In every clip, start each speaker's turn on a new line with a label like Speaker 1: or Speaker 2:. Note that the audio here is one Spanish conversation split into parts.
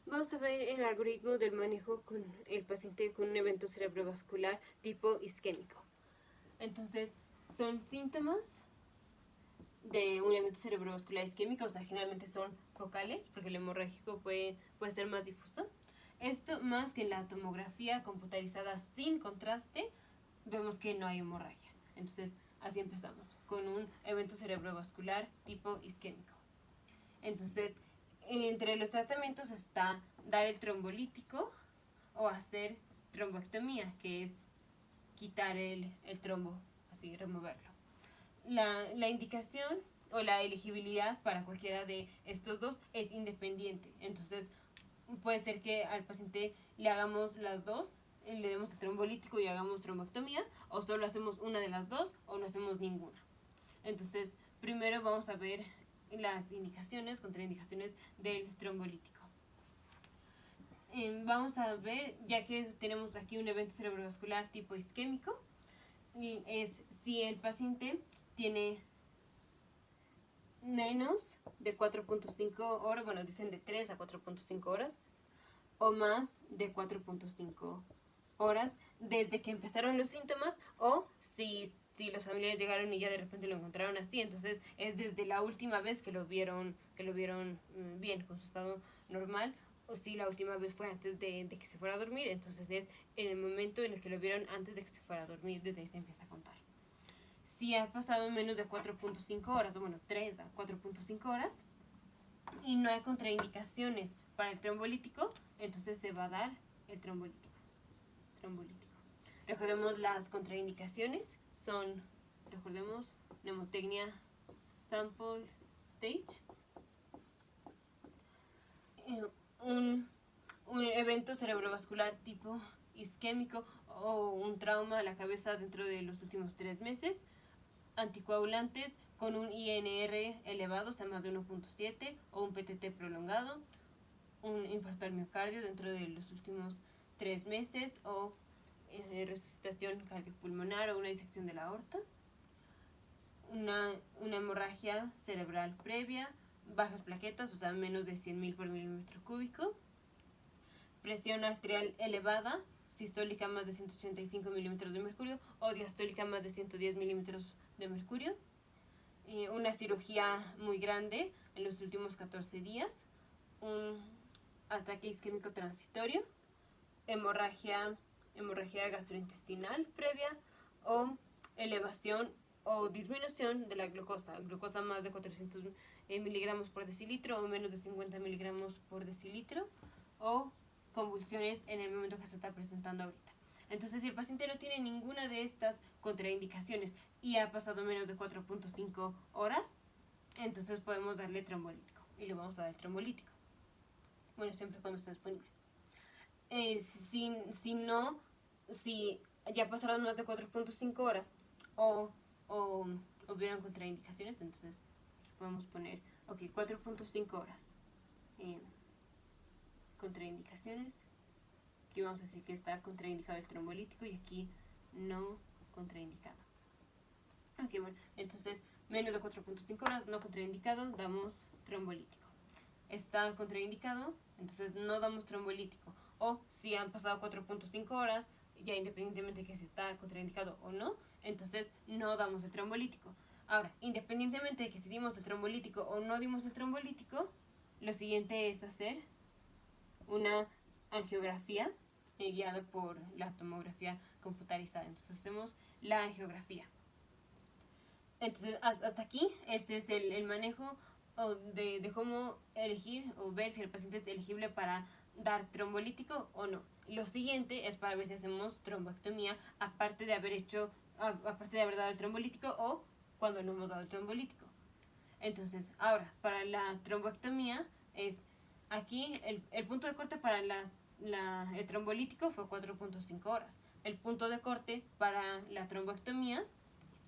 Speaker 1: Vamos a ver el algoritmo del manejo con el paciente con un evento cerebrovascular tipo isquémico. Entonces, son síntomas de un evento cerebrovascular isquémico, o sea, generalmente son focales, porque el hemorrágico puede ser más difuso. Esto más que en la tomografía computarizada sin contraste, vemos que no hay hemorragia. Entonces, así empezamos, con un evento cerebrovascular tipo isquémico. Entonces, entre los tratamientos está dar el trombolítico o hacer tromboectomía, que es quitar el trombo, así removerlo. La indicación o la elegibilidad para cualquiera de estos dos es independiente. Entonces, puede ser que al paciente le hagamos las dos, le demos el trombolítico y hagamos tromboectomía, o solo hacemos una de las dos o no hacemos ninguna. Entonces, primero vamos a ver las indicaciones, contraindicaciones del trombolítico. Vamos a ver, ya que tenemos aquí un evento cerebrovascular tipo isquémico, es si el paciente tiene menos de 4.5 horas, bueno, dicen de 3 a 4.5 horas, o más de 4.5 horas desde que empezaron los síntomas, o si los familiares llegaron y ya de repente lo encontraron así, entonces es desde la última vez que lo vieron bien, con su estado normal, o si la última vez fue antes de que se fuera a dormir, entonces es en el momento en el que lo vieron antes de que se fuera a dormir, desde ahí se empieza a contar. Si ha pasado menos de 4.5 horas, o bueno, 3 a 4.5 horas, y no hay contraindicaciones para el trombolítico, entonces se va a dar el trombolítico. Recordemos las contraindicaciones, son, recordemos, nemotecnia sample stage, un, un evento cerebrovascular tipo isquémico o un trauma a la cabeza dentro de los últimos 3 meses, anticoagulantes con un INR elevado, o sea, más de 1.7, o un PTT prolongado, un infarto al miocardio dentro de los últimos 3 meses, o resucitación cardiopulmonar o una disección de la aorta, una hemorragia cerebral previa, bajas plaquetas, o sea, menos de 100.000 por milímetro cúbico, presión arterial elevada, sistólica más de 185 milímetros de mercurio o diastólica más de 110 milímetros de mercurio, una cirugía muy grande en los últimos 14 días, un ataque isquémico transitorio, hemorragia gastrointestinal previa o elevación o disminución de la glucosa más de 400 miligramos por decilitro o menos de 50 miligramos por decilitro, o convulsiones en el momento que se está presentando ahorita. Entonces, si el paciente no tiene ninguna de estas contraindicaciones y ha pasado menos de 4.5 horas, entonces podemos darle trombolítico y le vamos a dar el trombolítico. Bueno, siempre cuando está disponible. Si ya pasaron más de 4.5 horas o hubieran contraindicaciones, entonces podemos poner, ok, 4.5 horas. Contraindicaciones. Aquí vamos a decir que está contraindicado el trombolítico y aquí no contraindicado. Ok, bueno, entonces menos de 4.5 horas, no contraindicado, damos trombolítico. Está contraindicado, entonces no damos trombolítico. O si han pasado 4.5 horas, ya independientemente de que si está contraindicado o no, entonces no damos el trombolítico. Ahora, independientemente de que si dimos el trombolítico o no dimos el trombolítico, lo siguiente es hacer una angiografía guiada por la tomografía computarizada. Entonces hacemos la angiografía. Entonces hasta aquí este es el manejo de cómo elegir o ver si el paciente es elegible para dar trombolítico o no. Lo siguiente es para ver si hacemos tromboectomía aparte de haber dado el trombolítico o cuando no hemos dado el trombolítico. Entonces, ahora, para la tromboectomía es aquí el punto de corte para el trombolítico fue 4.5 horas. El punto de corte para la tromboectomía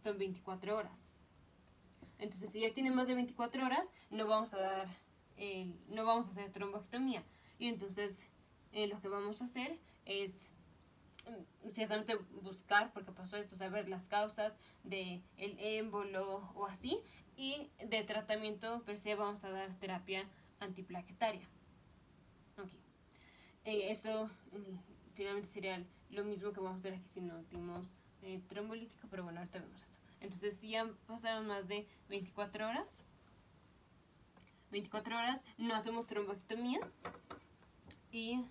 Speaker 1: son 24 horas. Entonces, si ya tiene más de 24 horas, no vamos a hacer tromboectomía. Y entonces, lo que vamos a hacer es ciertamente buscar por qué pasó esto, saber las causas del émbolo o así, y de tratamiento per se vamos a dar terapia antiplaquetaria. Okay. Esto finalmente sería lo mismo que vamos a hacer aquí si no dimos trombolítico, pero bueno, ahorita vemos esto. Entonces, si han pasado más de 24 horas, no hacemos trombectomía y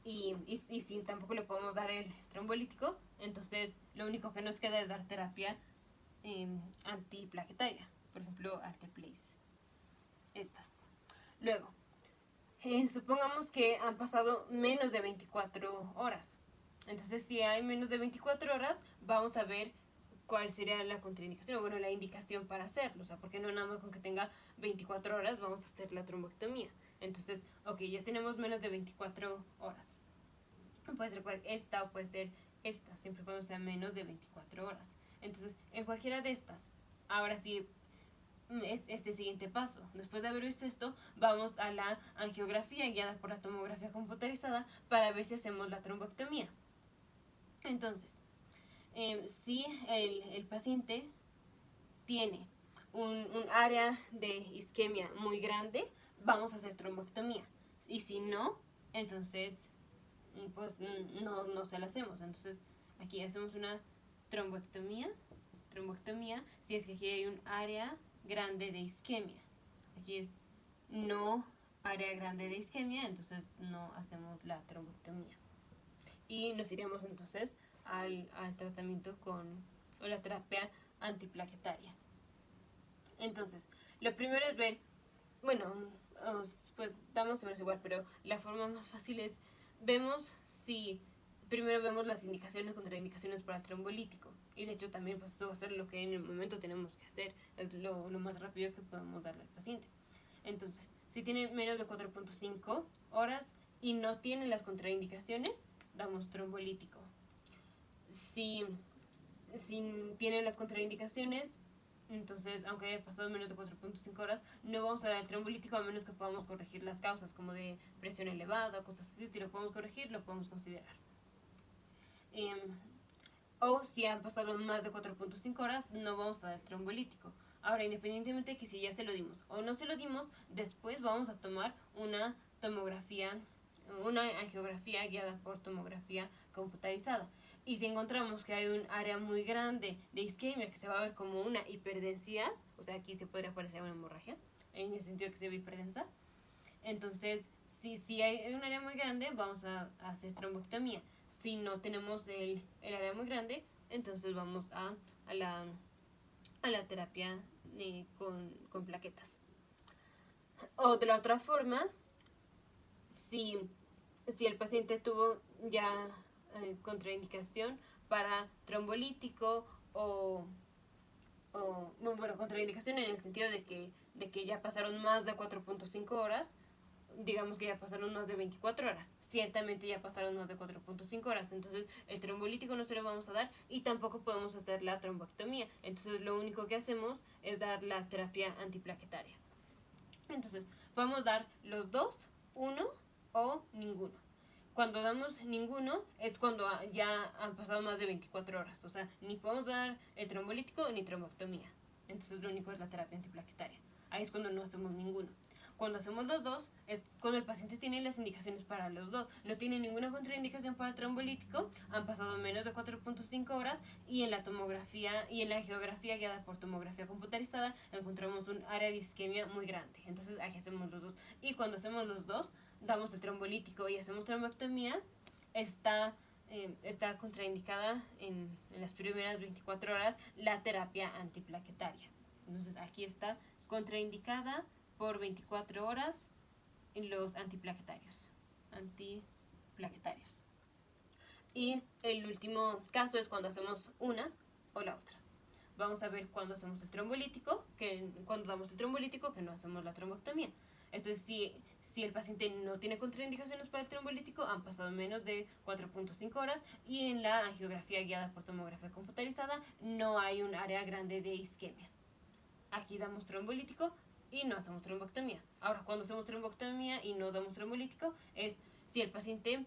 Speaker 1: si tampoco le podemos dar el trombolítico, entonces lo único que nos queda es dar terapia antiplaquetaria, por ejemplo, Alteplase. Estas. Luego, supongamos que han pasado menos de 24 horas. Entonces, si hay menos de 24 horas, vamos a ver cuál sería la contraindicación, o bueno, la indicación para hacerlo. O sea, porque no nada más con que tenga 24 horas vamos a hacer la trombectomía. Entonces, ok, ya tenemos menos de 24 horas. Puede ser esta o puede ser esta, siempre y cuando sea menos de 24 horas. Entonces, en cualquiera de estas, ahora sí, es este siguiente paso. Después de haber visto esto, vamos a la angiografía guiada por la tomografía computarizada para ver si hacemos la trombectomía. Entonces, si el paciente tiene un área de isquemia muy grande, vamos a hacer trombectomía. Y si no, entonces pues no se la hacemos. Entonces aquí hacemos una trombectomía si es que aquí hay un área grande de isquemia. Aquí es no área grande de isquemia, entonces no hacemos la trombectomía. Y nos iremos entonces al tratamiento o la terapia antiplaquetaria. Entonces, lo primero es ver, bueno, pues damos menos igual, pero la forma más fácil es, primero vemos las indicaciones, contraindicaciones para el trombolítico. Y de hecho también pues eso va a ser lo que en el momento tenemos que hacer, es lo más rápido que podemos darle al paciente. Entonces, si tiene menos de 4.5 horas y no tiene las contraindicaciones, damos trombolítico. Si tiene las contraindicaciones, entonces, aunque haya pasado menos de 4.5 horas, no vamos a dar el trombolítico a menos que podamos corregir las causas, como de presión elevada, cosas así. Si lo podemos corregir, lo podemos considerar. O si han pasado más de 4.5 horas, no vamos a dar el trombolítico. Ahora, independientemente de que si ya se lo dimos o no se lo dimos, después vamos a tomar una angiografía guiada por tomografía computarizada. Y si encontramos que hay un área muy grande de isquemia que se va a ver como una hiperdensidad, o sea, aquí se podría parecer una hemorragia, en el sentido de que se ve hiperdensa, entonces, si hay un área muy grande, vamos a hacer trombectomía. Si no tenemos el área muy grande, entonces vamos a la terapia con plaquetas. O de la otra forma, si el paciente tuvo ya contraindicación para trombolítico bueno, contraindicación en el sentido de que ya pasaron más de 4.5 horas, digamos que ya pasaron más de 24 horas. Ciertamente ya pasaron más de 4.5 horas, entonces el trombolítico no se lo vamos a dar y tampoco podemos hacer la trombectomía. Entonces lo único que hacemos es dar la terapia antiplaquetaria. Entonces, podemos dar los dos, uno o ninguno. Cuando damos ninguno es cuando ya han pasado más de 24 horas. O sea, ni podemos dar el trombolítico ni trombectomía. Entonces lo único es la terapia antiplaquetaria. Ahí es cuando no hacemos ninguno. Cuando hacemos los dos es cuando el paciente tiene las indicaciones para los dos. No tiene ninguna contraindicación para el trombolítico, han pasado menos de 4.5 horas y en la tomografía y en la angiografía guiada por tomografía computarizada encontramos un área de isquemia muy grande. Entonces aquí hacemos los dos. Y cuando hacemos los dos, damos el trombolítico y hacemos trombectomía, está contraindicada en las primeras 24 horas la terapia antiplaquetaria. Entonces aquí está contraindicada por 24 horas en los antiplaquetarios. Y el último caso es cuando hacemos una o la otra. Vamos a ver cuando hacemos el trombolítico, cuando damos el trombolítico, que no hacemos la trombectomía. Esto es si el paciente no tiene contraindicaciones para el trombolítico, han pasado menos de 4.5 horas y en la angiografía guiada por tomografía computarizada no hay un área grande de isquemia. Aquí damos trombolítico y no hacemos trombectomía. Ahora, cuando hacemos trombectomía y no damos trombolítico, es si el paciente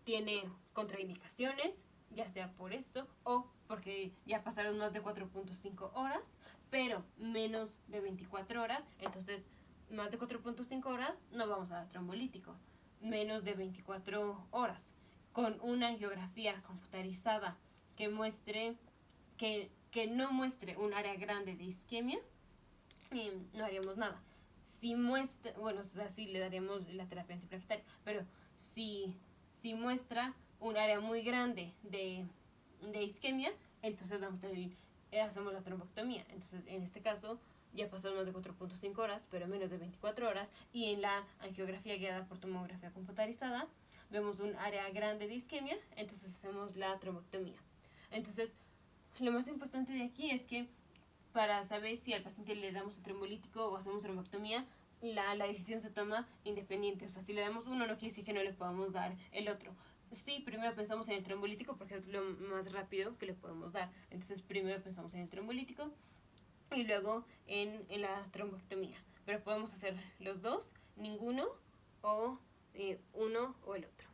Speaker 1: tiene contraindicaciones, ya sea por esto o porque ya pasaron más de 4.5 horas, pero menos de 24 horas, entonces más de 4.5 horas no vamos a dar trombolítico. menos de 24 horas, con una angiografía computarizada que muestre, que no muestre un área grande de isquemia, no haríamos nada. Si muestra, bueno, así le daríamos la terapia antiplaquetaria, pero si muestra un área muy grande de isquemia, entonces hacemos la trombectomía. Entonces, en este caso, ya pasaron más de 4.5 horas, pero menos de 24 horas, y en la angiografía guiada por tomografía computarizada, vemos un área grande de isquemia, entonces hacemos la trombectomía. Entonces, lo más importante de aquí es que para saber si al paciente le damos un trombolítico o hacemos trombectomía, la decisión se toma independiente. O sea, si le damos uno, no quiere decir que no le podamos dar el otro. Sí, primero pensamos en el trombolítico porque es lo más rápido que le podemos dar. Entonces, primero pensamos en el trombolítico y luego en la trombectomía. Pero podemos hacer los dos, ninguno o uno o el otro.